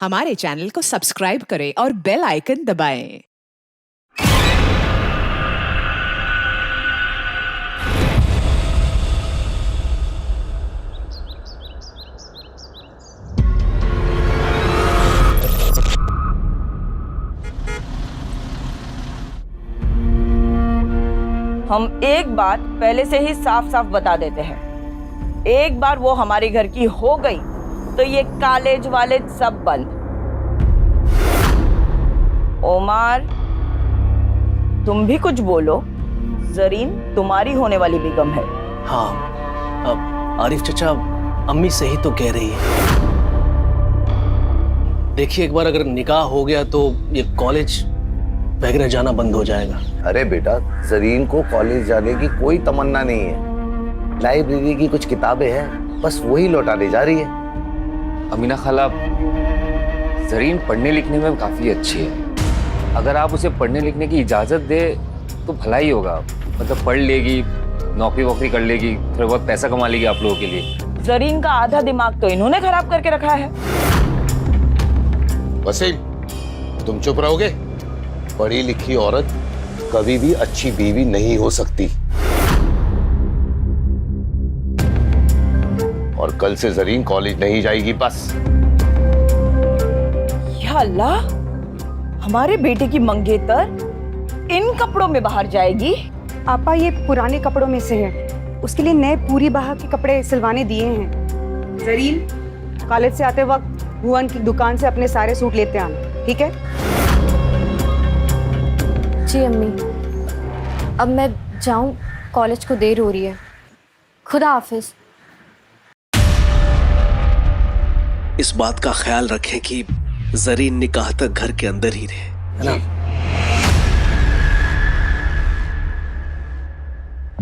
हमारे चैनल को सब्सक्राइब करें और बेल आइकन दबाएं। हम एक बात पहले से ही साफ साफ बता देते हैं, एक बार वो हमारे घर की हो गई तो ये कॉलेज वाले सब बंद। ओमार, तुम भी कुछ बोलो। जरीन तुम्हारी होने वाली बेगम है। हाँ, अब आरिफ चचा अम्मी से ही तो कह रही है। देखिए, एक बार अगर निकाह हो गया तो ये कॉलेज वगैरह जाना बंद हो जाएगा। अरे बेटा, जरीन को कॉलेज जाने की कोई तमन्ना नहीं है। लाइब्रेरी की कुछ किताबें हैं, बस वही लौटाने जा रही है। अमीना खाला, जरीन पढ़ने लिखने में काफी अच्छी है। अगर आप उसे पढ़ने लिखने की इजाजत दे तो भला ही होगा। मतलब पढ़ लेगी, नौकरी वोकरी कर लेगी, थोड़ा बहुत पैसा कमा लेगी आप लोगों के लिए। जरीन का आधा दिमाग तो इन्होंने खराब करके रखा है। वसीम, तुम चुप रहोगे? पढ़ी लिखी औरत कभी भी अच्छी बीवी नहीं हो सकती। और कल से जरीन कॉलेज नहीं जाएगी, बस। या अल्लाह, हमारे बेटे की मंगेतर इन कपड़ों में बाहर जाएगी? आपा, ये पुराने कपड़ों में से है। उसके लिए नए पूरी बाह के कपड़े सिलवाने दिए हैं। जरीन, कॉलेज से आते वक्त भुवन की दुकान से अपने सारे सूट लेते आना, ठीक है? जी अम्मी, अब मैं जाऊं, कॉलेज को देर हो रही है। खुदा हाफिज। इस बात का ख्याल रखें कि जरीन निकाह तक घर के अंदर ही रहे, है ना?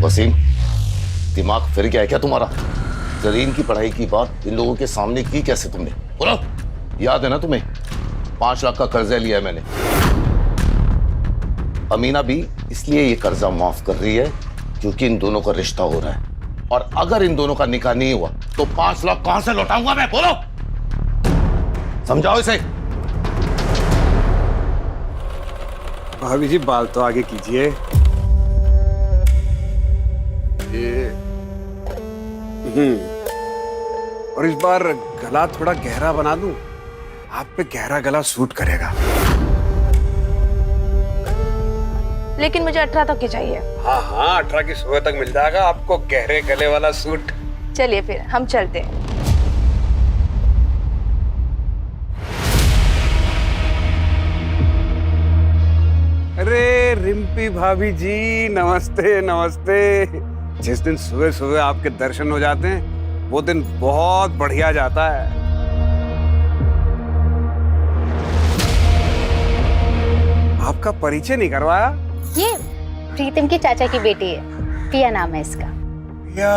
वसीम, दिमाग फिर गया है क्या तुम्हारा? जरीन की पढ़ाई की बात इन लोगों के सामने की कैसे तुमने? बोलो, याद है ना तुम्हें? 5 लाख का कर्जा लिया है मैंने। अमीना भी इसलिए ये कर्जा माफ कर रही है क्योंकि इन दोनों का रिश्ता हो रहा है। और अगर इन दोनों का निकाह नहीं हुआ तो 5 लाख कहां से लौटाऊंगा मैं? बोलो, समझाओ इसे। भाभी जी, बाल तो आगे कीजिए। और इस बार गला थोड़ा गहरा बना दूं। आप पे गहरा गला सूट करेगा। लेकिन मुझे 18 तक की चाहिए। हाँ हाँ, 18 की सुबह तक मिल जाएगा आपको गहरे गले वाला सूट। चलिए फिर हम चलते हैं। अरे रिम्पी भाभी जी, नमस्ते नमस्ते। जिस दिन सुबह सुबह आपके दर्शन हो जाते हैं वो दिन बहुत बढ़िया जाता है। आपका परिचय नहीं करवाया? ये प्रीतम की चाचा की बेटी है, पिया नाम है इसका। पिया,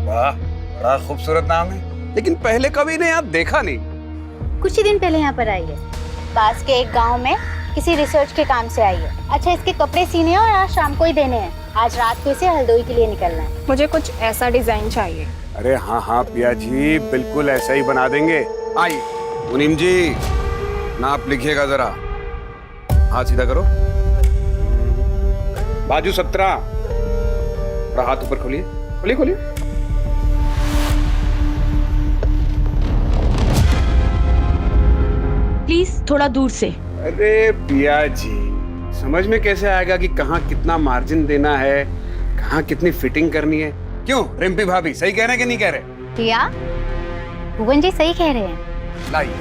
वाह, बड़ा खूबसूरत नाम है। लेकिन पहले कभी ने यहाँ देखा नहीं। कुछ ही दिन पहले यहाँ पर आई है। पास के एक गांव में किसी रिसर्च के काम से आई है। अच्छा, इसके कपड़े सीने हैं और आज शाम को ही देने हैं। आज रात को इसे हल्द्वानी के लिए निकलना है। मुझे कुछ ऐसा डिजाइन चाहिए। अरे हाँ हाँ पिया जी, बिल्कुल ऐसा ही बना देंगे। आइए मुनीम जी, नाप लिखिएगा जरा। हाथ सीधा करो। बाजू 17। थोड़ा हाथ ऊपर खोलिए, खोलिए खोलिए। प्लीज थोड़ा दूर से। अरे पिया जी, समझ में कैसे आएगा कि कहाँ कितना मार्जिन देना है, कहाँ कितनी फिटिंग करनी है? क्यों रिम्पी भाभी, सही कह रहे हैं कि नहीं कह रहे? पिया, भुवन जी सही कह रहे हैं। लाइए।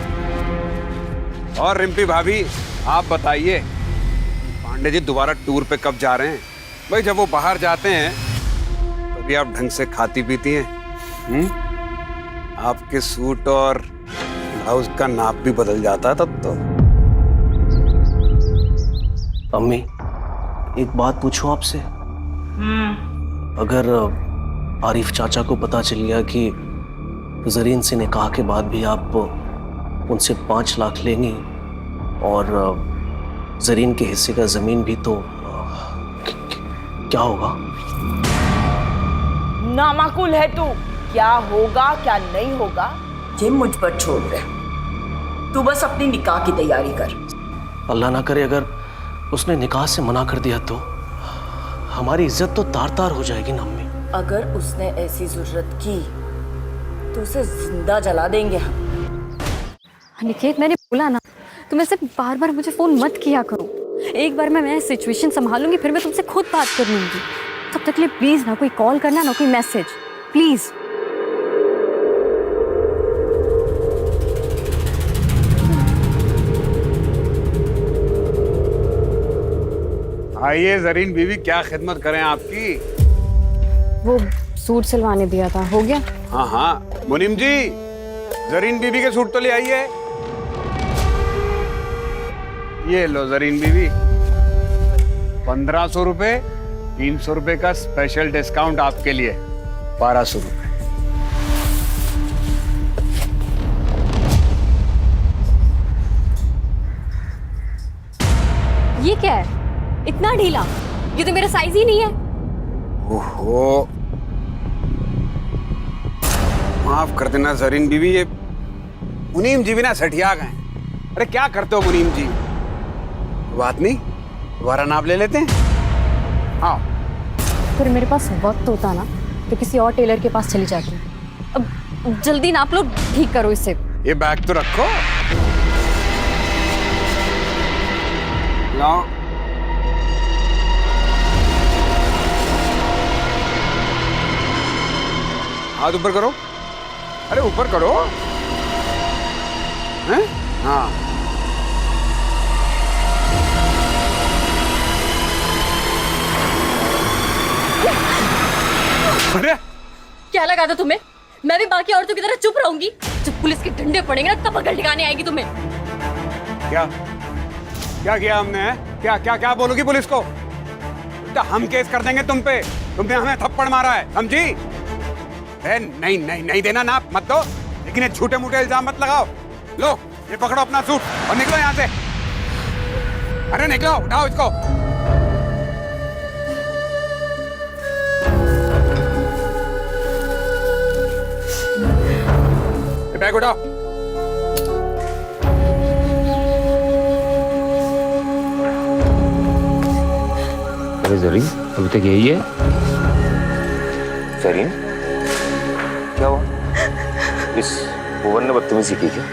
और रिम्पी भाभी, आप बताइए, पांडे जी दोबारा टूर पे कब जा रहे हैं? भाई जब वो बाहर जाते हैं तभी आप ढंग से खाती पीती हैं। आपके सूट और ब्लाउज का नाप भी बदल जाता है तब तो। अम्मी, एक बात पूछूं आपसे? अगर आरिफ चाचा को पता चल गया कि जरीन से निकाह के बाद भी आप उनसे 5 लाख लेंगी और जरीन के हिस्से का जमीन भी, तो क्या होगा? नामाकुल है तू। क्या होगा क्या नहीं होगा ये मुझ पर छोड़ दे। तू बस अपनी निकाह की तैयारी कर। अल्लाह ना करे अगर उसने निकाह से मना कर दिया तो हमारी इज्जत तो तार तार हो जाएगी ना अम्मी। अगर उसने ऐसी जरूरत की तो उसे जिंदा जला देंगे हम। अनिकेत, मैंने बोला ना, तुम ऐसे बार बार मुझे फोन मत किया करो। एक बार मैं सिचुएशन संभालूंगी, फिर मैं तुमसे खुद बात कर लूंगी। तब तक के लिए प्लीज ना कोई कॉल करना, ना कोई मैसेज, प्लीज। आइए जरीन बीवी, क्या खिदमत करें आपकी? वो सूट सिलवाने दिया था, हो गया? हाँ हाँ मुनीम जी, जरीन बीवी के सूट तो ले आइए। ये लो जरीन बीवी, 1500 रुपए, 300 रुपए का स्पेशल डिस्काउंट आपके लिए, 1200 रुपए। ये क्या है, इतना ढीला? ये तो मेरा साइज ही नहीं है। ओहो, माफ कर देना जरीन बीवी, ये मुनीम जी भी ना सठिया गए। अरे क्या करते हो मुनीम जी? बात नहीं, दोबारा नाप ले लेते हैं। हाँ, फिर मेरे पास वक्त होता ना तो किसी और टेलर के पास चली जाती। अब जल्दी नाप लो, ठीक करो इसे। ये बैग तो रखो। लाओ। हाथ ऊपर करो। अरे ऊपर करो। हैं? हाँ। अरे क्या लगा था तुम्हें? मैं भी बाकी औरतों की तरह चुप रहूंगी? जब पुलिस के डंडे पड़ेंगे ना तब अकल ठिकाने आएगी तुम्हें। क्या क्या किया हमने? है? क्या क्या क्या बोलोगी पुलिस को? तो हम केस कर देंगे तुम पे। तुमने हमें थप्पड़ मारा है, समझी? नहीं नहीं नहीं देना, नाप मत दो, लेकिन ये झूठे मूठे इल्जाम मत लगाओ। लो ये पकड़ो अपना सूट और निकलो यहाँ से। अरे निकलो, उठाओ इसको। ये बैग उठाओ। अरे जरीन, अभी तक यही है? जरीन, क्या हुआ? इस भुवन ने बदतमीजी की क्या?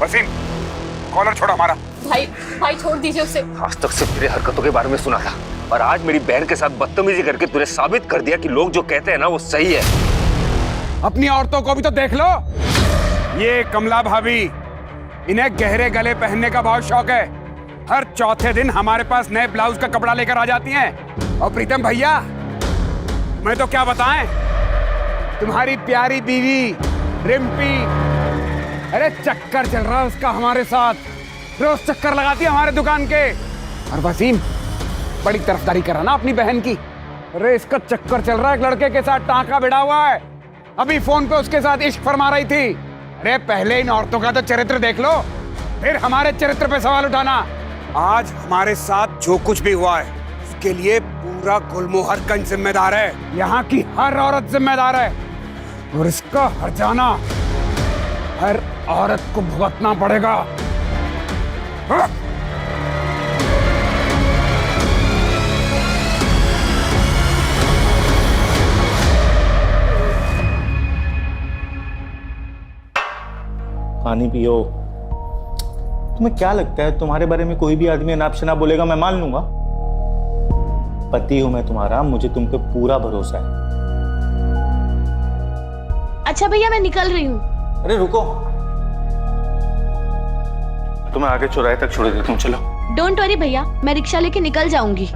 वसीम, कॉलर छोड़ो हमारा। भाई भाई छोड़ दीजिए उसे। आज तक सिर्फ तेरे हरकतों के बारे में सुना था, और आज मेरी बहन के साथ बदतमीजी करके तूने साबित कर दिया कि लोग जो कहते हैं ना वो सही है। अपनी औरतों को भी तो देख लो। ये कमला भाभी, इन्हें गहरे गले पहनने का बहुत शौक है। हर चौथे दिन हमारे पास नए ब्लाउज का कपड़ा लेकर आ जाती हैं। और प्रीतम भैया, मैं तो क्या बताएं, तुम्हारी प्यारी बीवी रिम्पी, अरे चक्कर चल रहा है उसका हमारे साथ, रोज चक्कर लगाती है हमारे दुकान के। और वसीम बड़ी तरफदारी कर रहा ना अपनी बहन की। अरे इसका चक्कर चल रहा है, एक लड़के के साथ टांका भिड़ा हुआ है। अभी फोन पे उसके साथ इश्क फरमा रही थी। अरे पहले इन औरतों का तो चरित्र देख लो, फिर हमारे चरित्र पे सवाल उठाना। आज हमारे साथ जो कुछ भी हुआ है उसके लिए पूरा गुलमोहरगंज जिम्मेदार है। यहाँ की हर औरत जिम्मेदार है, और इसका हर्जाना हर औरत को भुगतना पड़ेगा। हाँ? पानी पियो। तुम्हें क्या लगता है तुम्हारे बारे में कोई भी आदमी अनाप शनाप बोलेगा मैं मान लूंगा? पति हूं मैं तुम्हारा, मुझे तुम पे पूरा भरोसा है। अच्छा भैया मैं निकल रही हूँ। अरे रुको, तुम्हें आगे चौराहे तक छोड़ देता हूँ, चलो। डोंट वरी भैया, मैं रिक्शा लेके निकल जाऊंगी।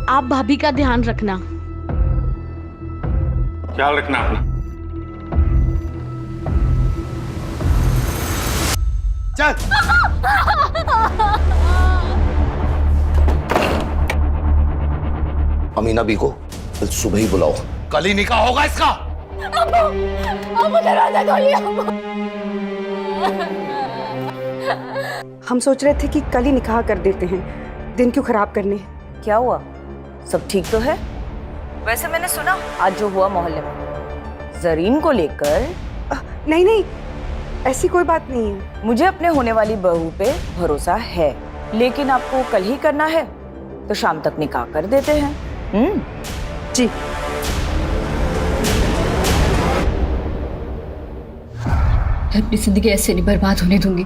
आप भाभी का ध्यान रखना। ख्याल रखना अपना। चल। अमीना बी को कल सुबह ही बुलाओ, कल ही निकाह होगा इसका। हम सोच रहे थे कि कल ही निकाह कर देते हैं, दिन क्यों खराब करने। क्या हुआ, सब ठीक तो है? वैसे मैंने सुना आज जो हुआ मोहल्ले में, जरीन को लेकर? नहीं नहीं, ऐसी कोई बात नहीं है। मुझे अपने होने वाली बहू पे भरोसा है, लेकिन आपको कल ही करना है तो शाम तक निकाह कर देते हैं। जी। मैं अपनी जिंदगी ऐसे नहीं बर्बाद होने दूंगी।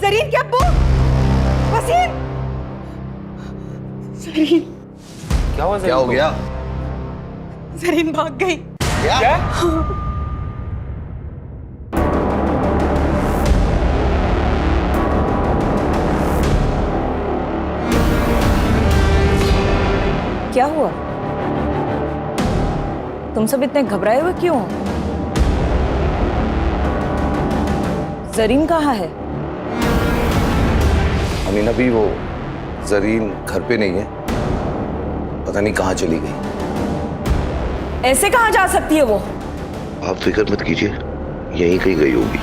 जरीन क्या अब्बू? वसीम! जरीन, क्या हुआ? क्या हो गया? जरीन भाग गई। क्या? क्या हुआ? तुम सब इतने घबराए हुए क्यों हो? जरीन कहाँ है? अमीना भी, वो जरीन घर पे नहीं है, पता नहीं कहाँ चली गई। ऐसे कहाँ जा सकती है वो? आप फिक्र मत कीजिए, यहीं कहीं गई होगी।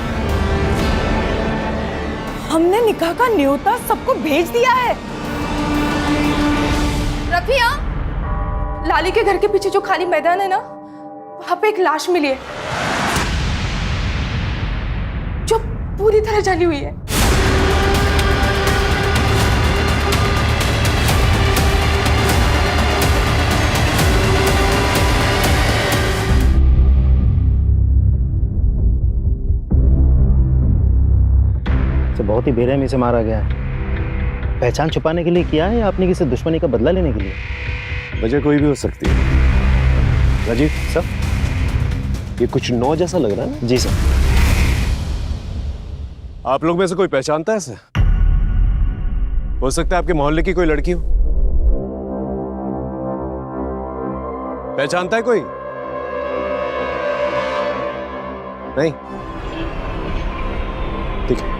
हमने निकाह का न्योता सबको भेज दिया है। रफिया, लाली के घर के पीछे जो खाली मैदान है ना, वहां पे एक लाश मिली है जो पूरी तरह जली हुई है। बहुत ही बेरहमी से मारा गया है। पहचान छुपाने के लिए किया है या अपनी किसी दुश्मनी का बदला लेने के लिए? वजह कोई भी हो सकती है। राजीव सर, ये कुछ नौ जैसा लग रहा है ना? जी सर। आप लोग में से कोई पहचानता है इसे? हो सकता है आपके मोहल्ले की कोई लड़की हो। पहचानता है कोई? नहीं? ठीक है।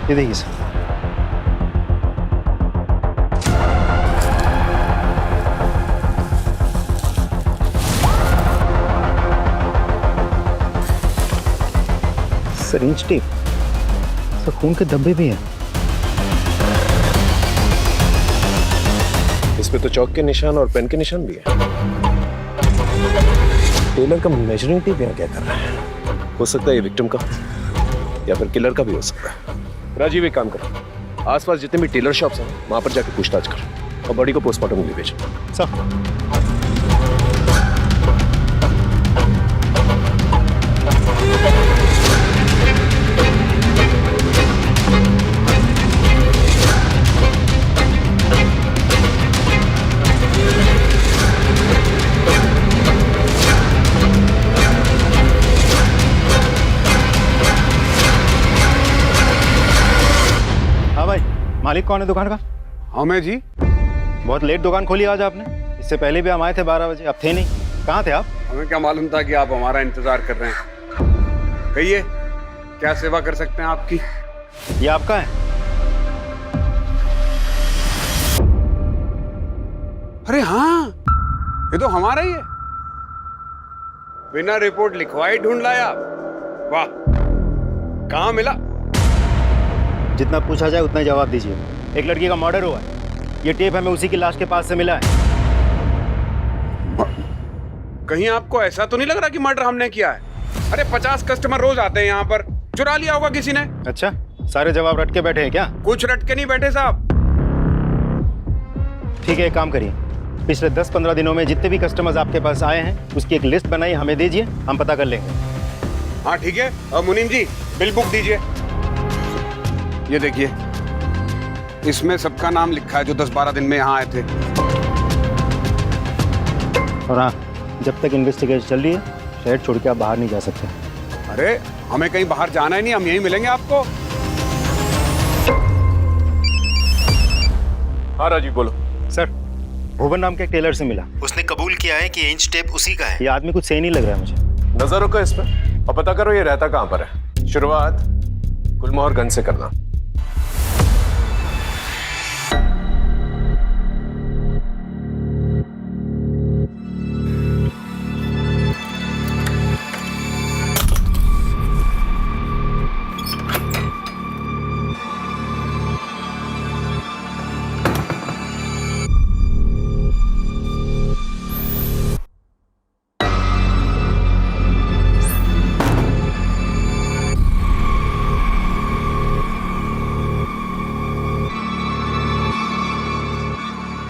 ये देखिए सर। सिरिंज टेप, सर खून के धब्बे भी हैं। इसमें तो चौक के निशान और पेन के निशान भी है। टेलर का मेजरिंग टेप यहाँ क्या कर रहा है? हो सकता है ये विक्टिम का या फिर किलर का भी हो सकता है। राजीव एक काम कर, आसपास जितने भी टेलर शॉप्स हैं वहां पर जाकर पूछताछ कर और बॉडी को पोस्टमार्टम के लिए भेज। सर मालिक कौन है दुकान का? हाँ मैं जी। बहुत लेट दुकान खोली आज आपने। इससे पहले भी हम आए थे 12 बजे, अब थे नहीं। कहाँ थे आप? हमें क्या मालूम था कि आप हमारा इंतजार कर रहे हैं। कहिए क्या सेवा कर सकते हैं आपकी? ये आपका है? अरे हाँ, ये तो हमारा ही है। बिना रिपोर्ट लिखवाई ढूंढ लाया। वाह, कहाँ मिला? जितना पूछा जाए उतना जवाब दीजिए। एक लड़की का मर्डर हुआ है। ये टेप हमें उसी की लाश के पास से मिला है। कहीं आपको ऐसा तो नहीं लग रहा कि मर्डर हमने किया है? अरे 50 कस्टमर रोज आते हैं यहाँ पर, चुरा लिया होगा किसी ने। अच्छा, सारे जवाब रट के बैठे हैं क्या? कुछ रट के नहीं बैठे साहब। ठीक है, एक काम करिए, पिछले 10-15 दिनों में जितने भी कस्टमर्स आपके पास आए हैं उसकी एक लिस्ट बनाई, हमें दीजिए, हम पता कर लेंगे। हाँ ठीक है। और मुनीम जी, बिल बुक दीजिए। ये देखिए, इसमें सबका नाम लिखा है जो 10-12 दिन में यहाँ आए थे। और हाँ, जब तक इन्वेस्टिगेशन चल रही है शहर छोड़ के आप बाहर नहीं जा सकते। अरे हमें कहीं बाहर जाना ही नहीं, हम यहीं मिलेंगे आपको। हाँ राजीव बोलो। सर, भुवन नाम के टेलर से मिला। उसने कबूल किया है कि इंच टेप उसी का है। ये आदमी कुछ सही नहीं लग रहा है मुझे। नजर रखो इस पर और पता करो ये रहता कहाँ पर है। शुरुआत गुलमोहर गंज से करना।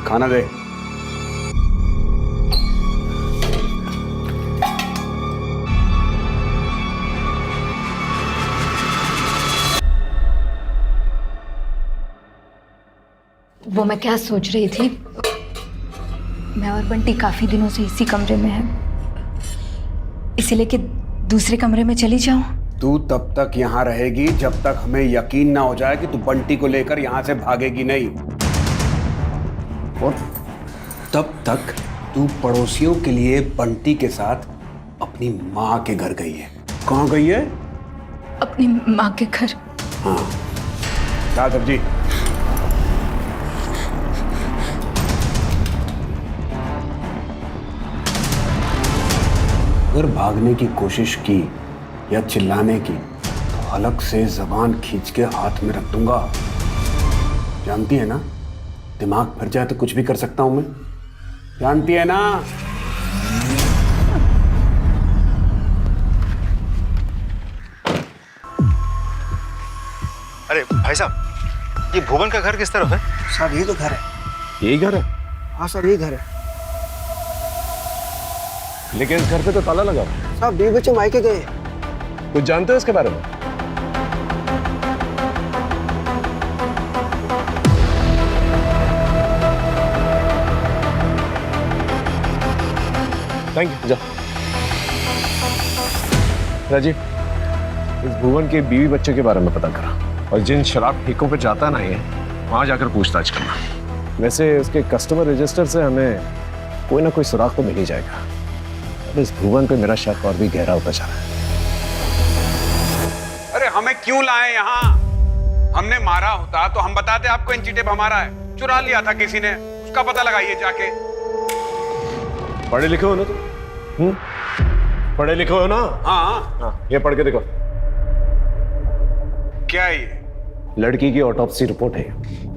खाना दे। वो मैं क्या सोच रही थी, मैं और बंटी काफी दिनों से इसी कमरे में हैं, इसीलिए कि दूसरे कमरे में चली जाऊं। तू तब तक यहाँ रहेगी जब तक हमें यकीन ना हो जाए कि तू बंटी को लेकर यहाँ से भागेगी नहीं, और तब तक तू पड़ोसियों के लिए बंटी के साथ अपनी माँ के घर गई है। कहाँ गई है? अपनी माँ के घर। हाँ, क्या सब्जी? अगर भागने की कोशिश की या चिल्लाने की तो हलक से जबान खींच के हाथ में रख दूंगा। जानती है ना, दिमाग भर जाए तो कुछ भी कर सकता हूं मैं। जानती है ना? अरे भाई साहब, ये भुवन का घर किस तरफ है? साहब ये तो घर है। यही घर है? हाँ सर, ये घर है। लेकिन इस घर पे तो ताला लगा हुआ है। साहब 2 बच्चे मायके गए। कुछ जानते हो इसके बारे में? Thank you. जा राजीव, इस भुवन के बीवी बच्चे के बारे में पता करा और जिन शराब ठेकों पे जाता ना ये, वहां जाकर पूछताछ करना। वैसे उसके कस्टमर रजिस्टर से हमें कोई ना कोई सुराग तो मिल ही जाएगा। अब इस भुवन पे मेरा शक और भी गहरा होता जा रहा है। अरे हमें क्यों लाए यहाँ? हमने मारा होता तो हम बताते आपको इंची टेप हमारा है। चुरा लिया था किसी ने, उसका पता लगाइए जाके। पढ़े लिखे हो ना तुम? पढ़े लिखे हो ना? हाँ। ये पढ़ के देखो। क्या है ये? लड़की की ऑटोप्सी रिपोर्ट है।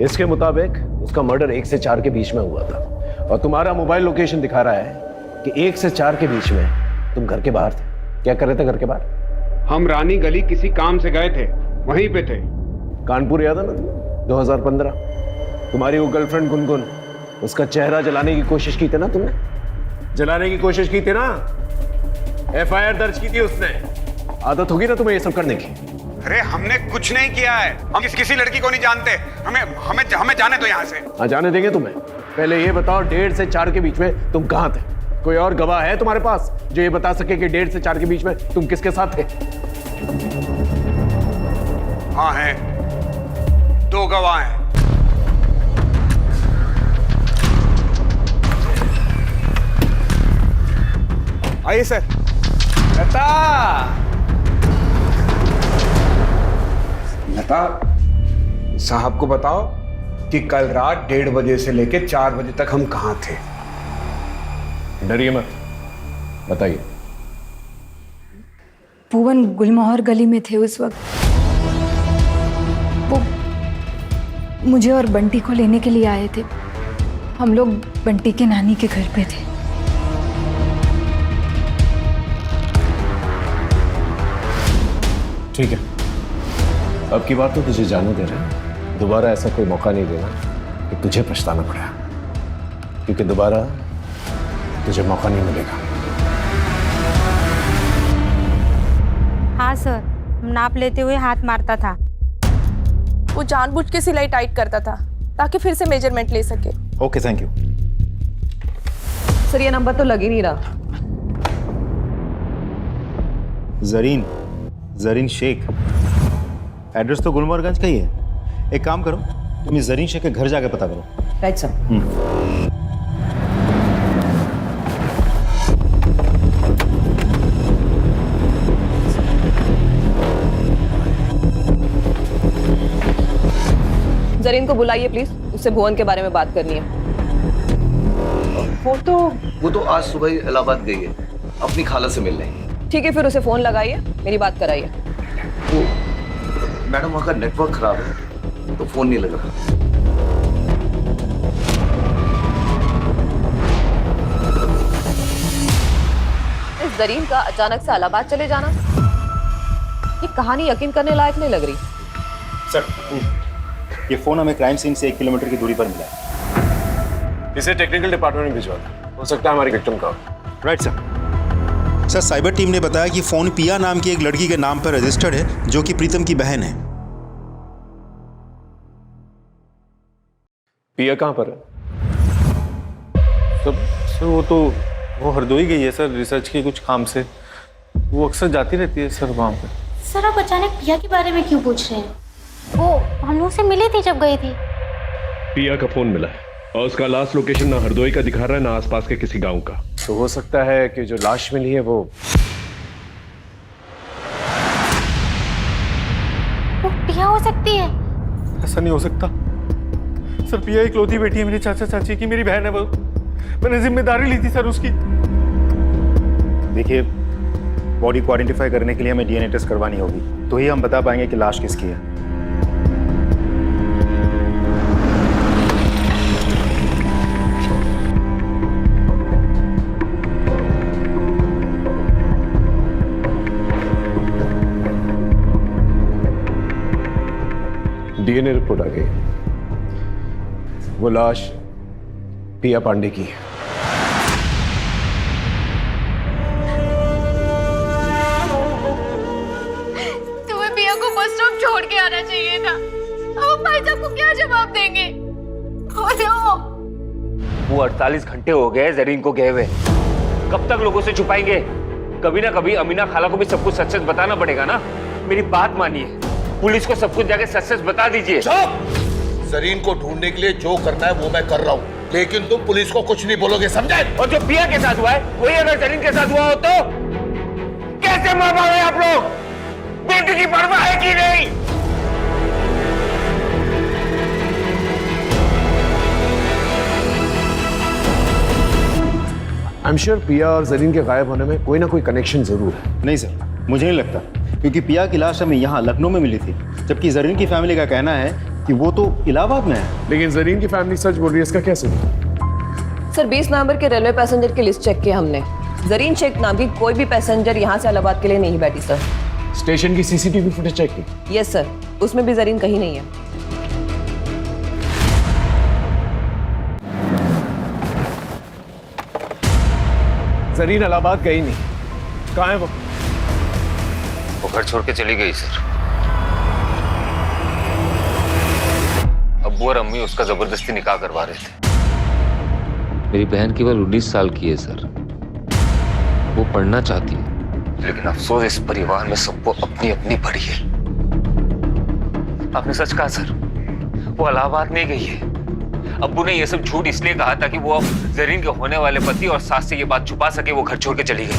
इसके मुताबिक उसका मर्डर 1 से 4 के बीच में हुआ था और तुम्हारा मोबाइल लोकेशन दिखा रहा है कि 1 से 4 के बीच में तुम घर के बाहर थे। क्या कर रहे थे घर के बाहर? हम रानी गली किसी काम से गए थे, वहीं पे थे। कानपुर याद है ना तुम्हें? 2015 तुम्हारी वो गर्लफ्रेंड गुनगुन, उसका चेहरा जलाने की कोशिश की थी ना तुमने? जलाने की कोशिश की थी ना? FIR दर्ज की थी उसने। आदत होगी ना तुम्हें ये सब करने की? अरे हमने कुछ नहीं किया है, हम किसी लड़की को नहीं जानते। हमें जाने दो यहाँ से। हाँ जाने देंगे तुम्हें। पहले ये बताओ 1.5 से 4 के बीच में तुम कहाँ थे? कोई और गवाह है तुम्हारे पास जो ये बता सके कि 1.5 से 4 के बीच में तुम किसके साथ थे? हाँ हैं, 2 गवाह हैं। आइए सर। लता साहब को बताओ कि कल रात 1:30 बजे से लेकर 4 बजे तक हम कहाँ थे। डरिए मत, बताइए। भुवन गुलमोहर गली में थे उस वक्त। वो मुझे और बंटी को लेने के लिए आए थे। हम लोग बंटी के नानी के घर पे थे। ठीक है, अब की बात तो तुझे जाने दे रहे हैं। दोबारा ऐसा कोई मौका नहीं देना कि तुझे पछताना पड़ा, क्योंकि दोबारा तुझे मौका नहीं मिलेगा। हाँ सर, नाप लेते हुए हाथ मारता था। वो जानबूझ के सिलाई टाइट करता था ताकि फिर से मेजरमेंट ले सके। Okay, thank you. सर ये नंबर तो लग ही नहीं रहा। जरीन शेख, एड्रेस तो गुलमर्गंज का ही है। एक काम करो, तुम इस जरीन शेख के घर जाके पता करो। Right sir. जरीन को बुलाइए प्लीज, उससे भुवन के बारे में बात करनी है। वो तो आज सुबह ही इलाहाबाद गई है अपनी खाला से मिलने। ठीक है, फिर उसे फोन लगाइए, मेरी बात कराइए। वो मैडम वहाँ का नेटवर्क खराब है तो फोन नहीं लग रहा। इस जरीन का अचानक से इलाहाबाद चले जाना, ये कहानी यकीन करने लायक नहीं लग रही। सर, ये फोन हमें क्राइम सीन से 1 किलोमीटर की दूरी पर मिला है। इसे टेक्निकल डिपार्टमेंट में भिजवा दो, हो सकता है हमारी विक्टिम का। Right sir. Sir, cyber team ने बताया कि फोन पिया नाम की एक लड़की के नाम पर रजिस्टर्ड है जो कि प्रीतम की बहन है। पिया कहाँ पर है? सर वो हरदोई गई है सर, रिसर्च के कुछ काम से। वो अक्सर जाती रहती है सर वहाँ पे। सर आप अचानक पिया के बारे में क्यों पूछ रहे हैं? वो हम लोग से मिली थी जब गई थी। पिया का फोन मिला है और उसका लास्ट लोकेशन ना हरदोई का दिखा रहा है ना आसपास के किसी गांव का। तो हो सकता है कि जो लाश मिली है वो पिया हो सकती है। ऐसा नहीं हो सकता सर। पिया इकलौती बेटी है मेरी चाचा चाची की, मेरी बहन है वो। मैंने जिम्मेदारी ली थी सर उसकी। देखिए, बॉडी को आइडेंटिफाई करने के लिए हमें डीएनए टेस्ट करवानी होगी, तो ही हम बता पाएंगे कि लाश किसकी है। डीएनए रिपोर्ट आ गई। वो लाश पिया पांडे की है। तुम्हें पिया को बस स्टॉप छोड़ के आना चाहिए था। अब भाई साहब को क्या जवाब देंगे? वो 48 घंटे हो गए जरीन को गए हुए, कब तक लोगों से छुपाएंगे? कभी ना कभी अमीना खाला को भी सब कुछ सच सच बताना पड़ेगा ना। मेरी बात मानिए, पुलिस को सब कुछ जाके सच सच बता दीजिए। जरीन को ढूंढने के लिए जो करना है वो मैं कर रहा हूँ, लेकिन तुम पुलिस को कुछ नहीं बोलोगे, समझे? और जो पिया के साथ हुआ है वही अगर जरीन के साथ हुआ हो तो कैसे मार पाओगे आप लोग? बेटी की परवाह है कि नहीं? आई एम श्योर पिया और जरीन के गायब होने में कोई ना कोई कनेक्शन जरूर है। नहीं सर, मुझे नहीं लगता, क्योंकि पिया की लाश हमें यहाँ लखनऊ में मिली थी, जबकि जरीन की फैमिली का कहना है कि वो तो इलाहाबाद में है। लेकिन जरीन की फैमिली सच बोल रही है, इसका क्या सबूत? सर 20 नवंबर के रेलवे पैसेंजर की लिस्ट चेक की हमने। जरीन शेख नाम की कोई भी पैसेंजर यहाँ से इलाहाबाद के लिए नहीं बैठी सर। स्टेशन की सीसीटीवी फुटेज चेक की? यस सर, उसमें भी जरीन कहीं नहीं है। जरीन इलाहाबाद गई नहीं, कहाँ है वो? वो घर छोड़ के चली गई सर। अब्बू और अम्मी उसका जबरदस्ती निकाह करवा रहे थे। मेरी बहन केवल 19 साल की है सर। वो पढ़ना चाहती है, लेकिन अफसोस इस परिवार में सबको अपनी अपनी पड़ी है। आपने सच कहा सर, वो इलाहाबाद नहीं गई है। अब्बू ने ये सब झूठ इसलिए कहा था कि वो जरीन के होने वाले पति और सास से ये बात छुपा सके। वो घर छोड़ के चली गई।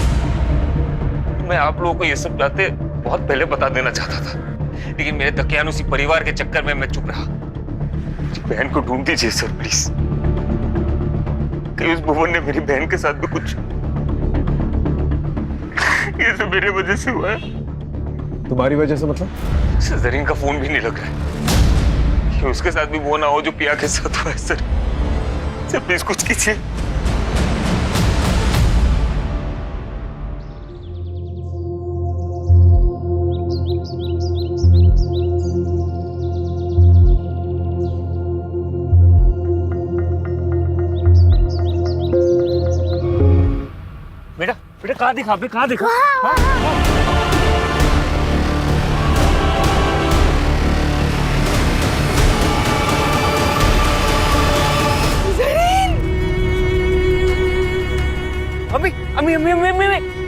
मैं आप लोगों को ये सब बातें बहुत पहले बता देना चाहता था, लेकिन मेरे दकियानुसी परिवार के चक्कर में मैं चुप रहा। बहन को ढूंढ दीजिए सर प्लीज। कहीं उस भुवन ने मेरी बहन के साथ भी कुछ, ये सब मेरे वजह से हुआ है। तुम्हारी वजह से मतलब? जरीन का फोन भी नहीं लग रहा है। कि उसके साथ भी वो ना हो जो पिया के साथ हुआ है सर। सर प्लीज कुछ कीजिए। बेटा बेटा कहाँ दिखा? आपने कहाँ दिखा?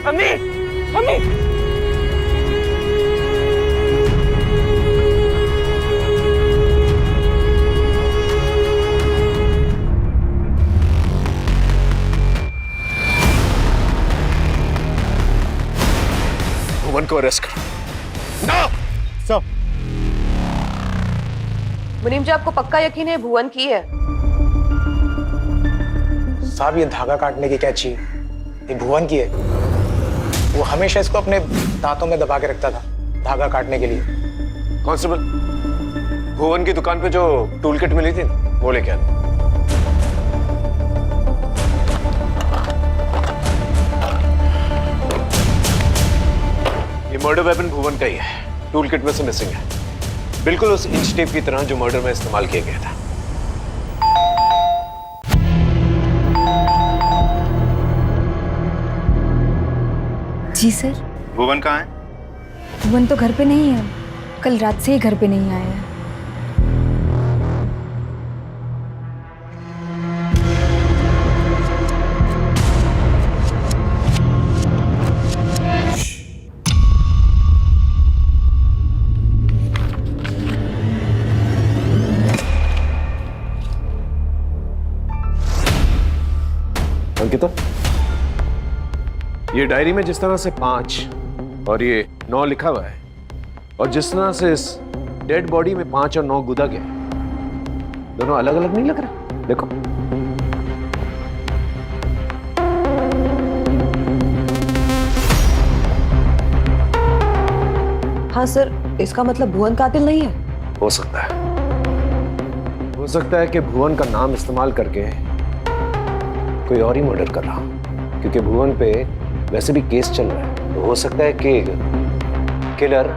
अम्मी, अम्मी। भुवन को अरेस्ट करो। सर, मुनीम जी, आपको पक्का यकीन है भुवन की है? साहब ये धागा काटने की कैंची ये भुवन की है। वो हमेशा इसको अपने दांतों में दबा के रखता था धागा काटने के लिए। कांस्टेबल, भुवन की दुकान पे जो टूल किट मिली थी वो लेके आना। ये मर्डर वेपन भुवन का ही है, टूल किट में से मिसिंग है, बिल्कुल उस इंच टेप की तरह जो मर्डर में इस्तेमाल किया गया था। जी सर। भुवन कहाँ है? भुवन तो घर पे नहीं है, कल रात से ही घर पे नहीं आया है। अंकिता, ये डायरी में जिस तरह से 5 और ये 9 लिखा हुआ है और जिस तरह से इस डेड बॉडी में 5 और 9 गुदा गया, दोनों अलग अलग नहीं लग रहा? देखो। हाँ सर, इसका मतलब भुवन कातिल नहीं है? हो सकता है, हो सकता है कि भुवन का नाम इस्तेमाल करके कोई और ही मर्डर कर रहा, क्योंकि भुवन पे वैसे भी केस चल रहा है। तो हो सकता है कि किलर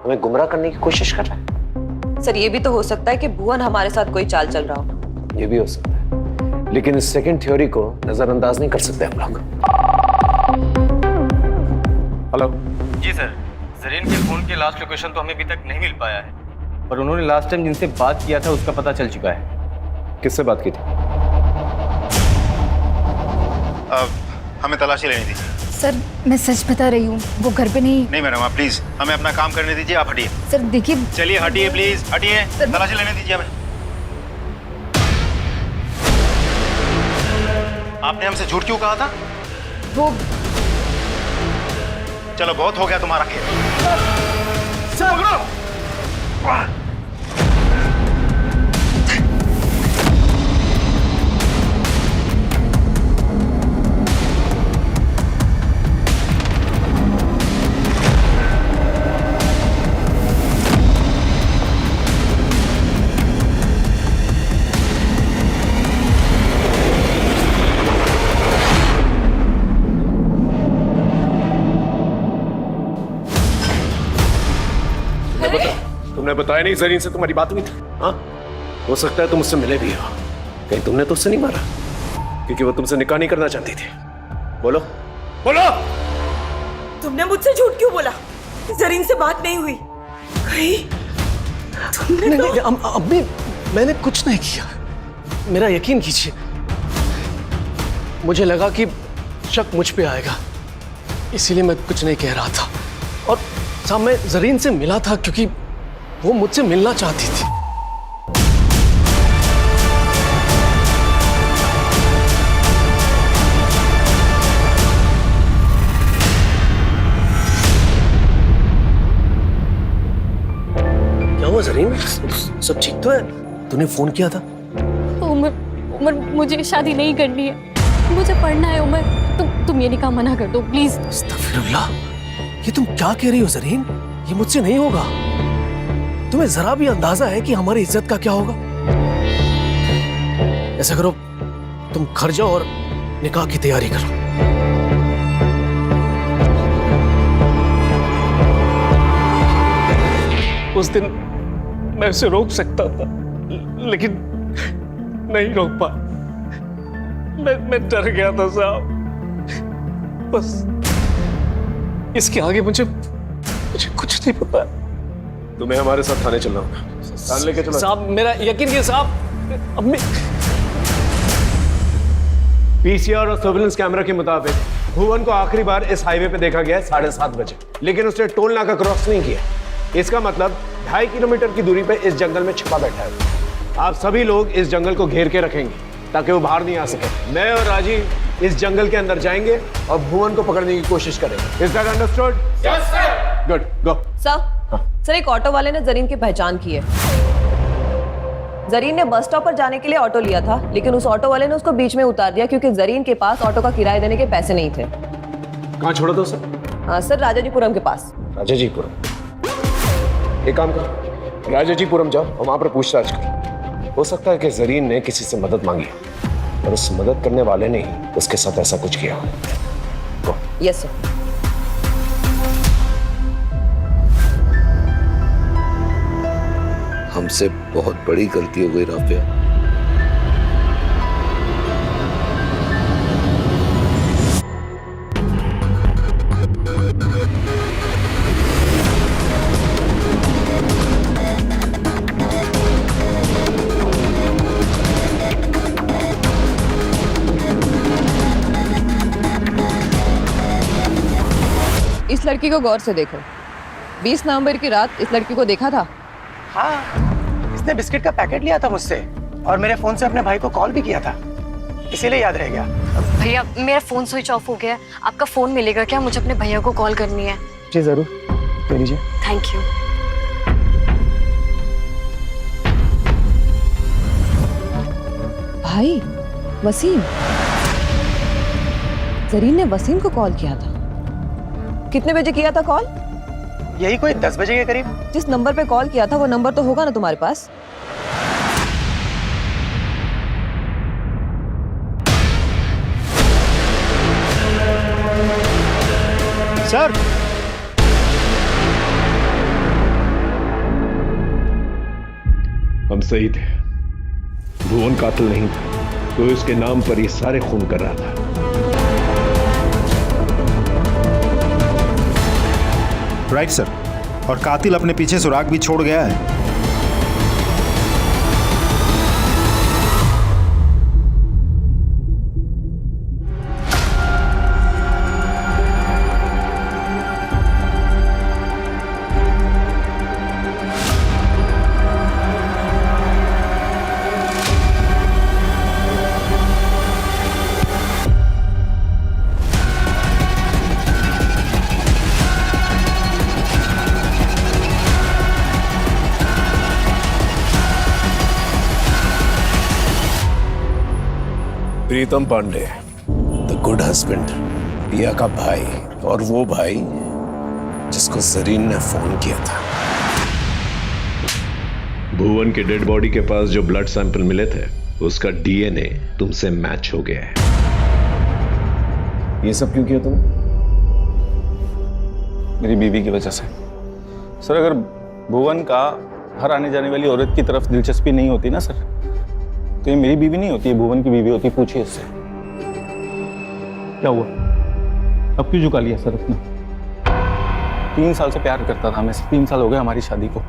हमें गुमराह करने की कोशिश कर रहा है। सर, ये भी तो हो सकता है कि भुवन हमारे साथ कोई चाल चल रहा हो। ये भी हो सकता है, लेकिन इस सेकंड थ्योरी को नजरअंदाज नहीं कर सकते हम लोग। हेलो जी सर, जरीन के फोन की लास्ट लोकेशन तो हमें अभी तक नहीं मिल पाया है, पर उन्होंने लास्ट टाइम जिनसे बात किया था उसका पता चल चुका है। किससे बात की थी? हमें तलाशी लेनी थी। सर मैं सच बता रही हूँ, वो घर पे नहीं। नहीं मैडम, आप प्लीज हमें अपना काम करने दीजिए, आप हटिए। सर देखिए। चलिए हटिए प्लीज, हटिए, तलाशी लेने दीजिए हमें। आपने हमसे झूठ क्यों कहा था? वो चलो बहुत हो गया तुम्हारा खेल। तुमने बताया नहीं जरीन से तुम्हारी बात हुई थी? हाँ, हो सकता है तुम उससे मिले भी हो। कहीं तुमने तो उससे नहीं मारा? क्योंकि वो तुमसे निकाह नहीं करना चाहती थी। बोलो बोलो। तुमने मुझसे झूठ क्यों बोला? जरीन से बात नहीं हुई कहीं? तुमने नहीं, अम्मी, मैंने कुछ नहीं किया, मेरा यकीन कीजिए। मुझे लगा कि शक मुझ पे आएगा, इसीलिए मैं कुछ नहीं कह रहा था। और साहब, मैं जरीन से मिला था क्योंकि वो मुझसे मिलना चाहती थी। क्या हुआ जरीन, सब ठीक तो है? तूने फोन किया था? उमर, मुझे शादी नहीं करनी है, मुझे पढ़ना है। उमर, तुम ये निकाह मना कर दो प्लीज। अस्तगफिरुल्लाह, ये तुम क्या कह रही हो जरीन? ये मुझसे नहीं होगा। तुम्हें जरा भी अंदाजा है कि हमारी इज्जत का क्या होगा? ऐसा करो, तुम घर जाओ और निकाह की तैयारी करो। उस दिन मैं उसे रोक सकता था, लेकिन नहीं रोक पा। मैं डर गया था साहब, बस इसके आगे मुझे कुछ नहीं पता। तुम्हें हमारे साथ थाने चलना होगा। थाने लेके चलो साहब, मेरा यकीन कीजिए साहब। पीसीआर और सर्विलेंस कैमरा के मुताबिक भुवन को आखिरी बार इस हाईवे पे देखा गया है 7:30 बजे, लेकिन उसने टोल नाका क्रॉस नहीं किया। इसका मतलब 2.5 किलोमीटर की दूरी पे इस जंगल में छिपा बैठा है। आप सभी लोग इस जंगल को घेर के रखेंगे ताकि वो बाहर नहीं आ सके। मैं और राजीव इस जंगल के अंदर जाएंगे और भुवन को पकड़ने की कोशिश करेंगे। Is that understood? Yes sir. Good, go. Sir एक ऑटो वाले ने जरीन की पहचान की है। जरीन ने बस स्टॉप पर जाने के लिए ऑटो लिया था, लेकिन उस ऑटो वाले ने उसको बीच में उतार दिया क्योंकि जरीन के पास ऑटो का किराया देने के पैसे नहीं थे। कहाँ छोड़ा था सर? हाँ सर, राजाजीपुरम के पास। राजाजीपुरम? एक काम करो, राजाजीपुरम जाओ और वहां पर पूछताछ करो। हो सकता है कि जरीन ने किसी से मदद मांगी और उस मदद करने वाले ने ही उसके साथ ऐसा कुछ किया। Yes sir. हमसे बहुत बड़ी गलती हो गई राफिया। इस लड़की को गौर से देखो। 20 नवंबर की रात इस लड़की को देखा था? हाँ, इसने बिस्किट का पैकेट लिया था मुझसे और मेरे फोन से अपने भाई को कॉल भी किया था, इसीलिए याद रह गया। भैया मेरा फोन स्विच ऑफ हो गया है, आपका फोन मिलेगा क्या? मुझे अपने भैया को कॉल करनी है। जी जरूर, ले लीजिए। Thank you. भाई वसीम, जरीन ने वसीम को कॉल किया था। कितने बजे किया था कॉल? यही कोई 10 बजे के करीब। जिस नंबर पे कॉल किया था वो नंबर तो होगा ना तुम्हारे पास? सर, हम सही थे, भुवन कातिल नहीं था, तो इसके नाम पर ये सारे खून कर रहा था। राइट सर, और कातिल अपने पीछे सुराग भी छोड़ गया है। प्रीतम पांडे, द गुड हस्बैंड, पिया का भाई, और वो भाई जिसको जरीन ने फोन किया था। भुवन के डेड बॉडी के पास जो ब्लड सैंपल मिले थे उसका डीएनए तुमसे मैच हो गया है। ये सब क्यों किया तुम? मेरी बीवी की वजह से। सर, अगर भुवन का हर आने जाने वाली औरत की तरफ दिलचस्पी नहीं होती ना सर, तो ये मेरी बीवी नहीं होती, ये भुवन की बीवी होती। पूछिए इससे। क्या हुआ? अब क्यों झुका लिया सर अपना? 3 साल से प्यार करता था मैं, 3 साल हो गए हमारी शादी को।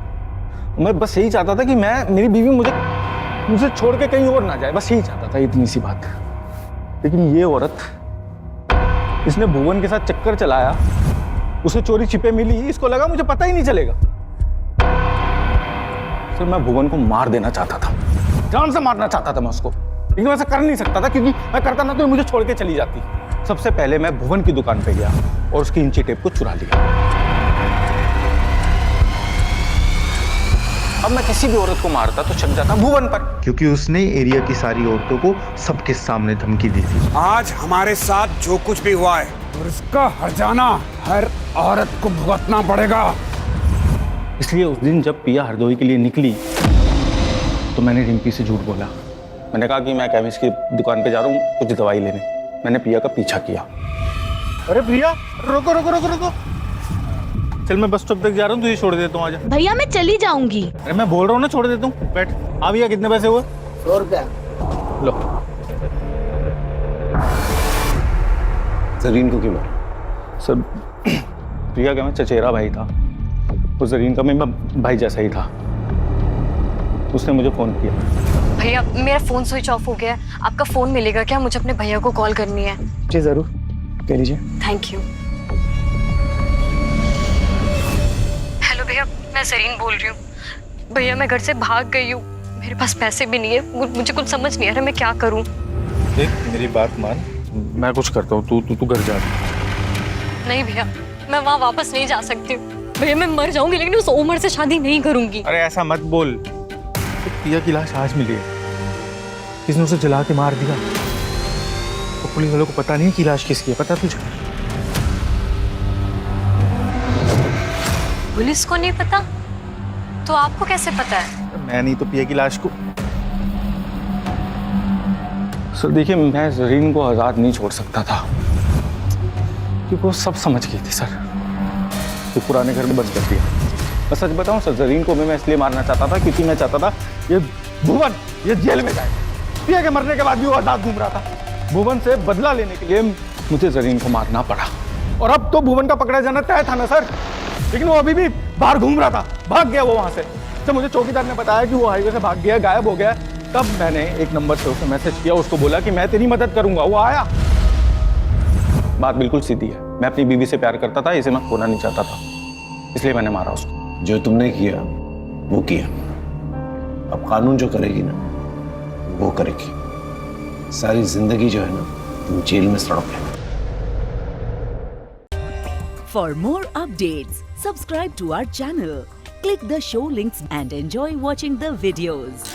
मैं बस यही चाहता था कि मेरी बीवी मुझे छोड़ के कहीं और ना जाए, बस यही चाहता था, इतनी सी बात। लेकिन ये औरत, इसने भुवन के साथ चक्कर चलाया, उसे चोरी छिपे मिली, इसको लगा मुझे पता ही नहीं चलेगा। सर, मैं भुवन को मार देना चाहता था, जान से मारना चाहता था मैं उसको, लेकिन मैं ऐसा कर नहीं सकता था क्योंकि मैं करता ना तो मुझे छोड़ के चली जाती। सबसे पहले मैं भुवन की दुकान पे गया और उसकी इंची टेप को चुरा लिया। अब मैं किसी भी औरत को मारता तो शक जाता भुवन पर, क्योंकि उसने एरिया की सारी औरतों को सबके सामने धमकी दी थी। आज हमारे साथ जो कुछ भी हुआ है और इसका हर्जाना हर औरत को भुगतना पड़ेगा। इसलिए उस दिन जब पिया हरदोई के लिए निकली तो मैंने रिंपी से झूठ बोला। मैंने कहा कि मैं केमिस्ट की दुकान पे जा रहा हूँ कुछ दवाई लेने। मैंने पिया का पीछा किया। अरे प्रिया, रुको रुको रुको रुको, चल मैं बस स्टॉप तक जा रहा हूँ, तुझे छोड़ देता हूँ, आजा। भैया मैं चली जाऊंगी। अरे मैं बोल रहा हूँ ना, छोड़ देता हूँ, बैठ। आ भैया, कितने पैसे हुए? 100 रुपया। लो। जरीन को क्यों मारा? सर, प्रिया का मैं चचेरा भाई था, तो जरीन का मैं भाई जैसा ही था। उसने मुझे फोन किया। भैया मेरा फोन स्विच ऑफ हो गया है, आपका फोन मिलेगा क्या? मुझे अपने भैया को कॉल करनी है। जी जरूर, कह लीजिए। Thank you. हेलो भैया, मैं जरीन बोल रही हूँ। भैया मैं घर से भाग गई हूँ, मेरे पास पैसे भी नहीं है, मुझे कुछ समझ नहीं आ रहा मैं क्या करूँ। देख मेरी बात मान, मैं कुछ करता हूँ, तू घर जा। नहीं भैया, मैं वहाँ वापस नहीं जा सकती हूँ। भैया मैं मर जाऊंगी लेकिन उस उमर से शादी नहीं करूंगी। अरे ऐसा मत बोल। पिया की लाश आज मिली है, किसने उसे जला के मार दिया। तो पुलिस वालों को पता नहीं कि लाश किसकी है, पता तुझे? पुलिस को नहीं पता तो आपको कैसे पता है? मैं नहीं तो पिया की लाश को। सर देखिए, मैं जरीन को आजाद नहीं छोड़ सकता था क्योंकि वो सब समझ गई थी सर। तो पुराने घर में बंद कर दिया। मैं सच बताऊं सर, जरीन को मैं इसलिए मारना चाहता था क्योंकि मैं चाहता था ये भुवन ये जेल में जाए। पिया के मरने के बाद भी वो आजाद घूम रहा था। भुवन से बदला लेने के लिए मुझे जरीन को मारना पड़ा। और अब तो भुवन का पकड़ा जाना तय था ना सर, लेकिन वो अभी भी बाहर घूम रहा था, भाग गया वो वहां से। जब मुझे चौकीदार ने बताया कि वो हाईवे से भाग गया, गायब हो गया, तब मैंने एक नंबर से उसे मैसेज किया, उसको बोला कि मैं तेरी मदद करूंगा। वो आया। बात बिल्कुल सीधी है, मैं अपनी बीवी से प्यार करता था, इसे मैं खोना नहीं चाहता था, इसलिए मैंने मारा उसको। जो तुमने किया वो किया, अब कानून जो करेगी ना वो करेगी। सारी जिंदगी जो है ना तुम जेल में सड़क है। For more updates, subscribe to our channel, click the show links and enjoy watching the videos.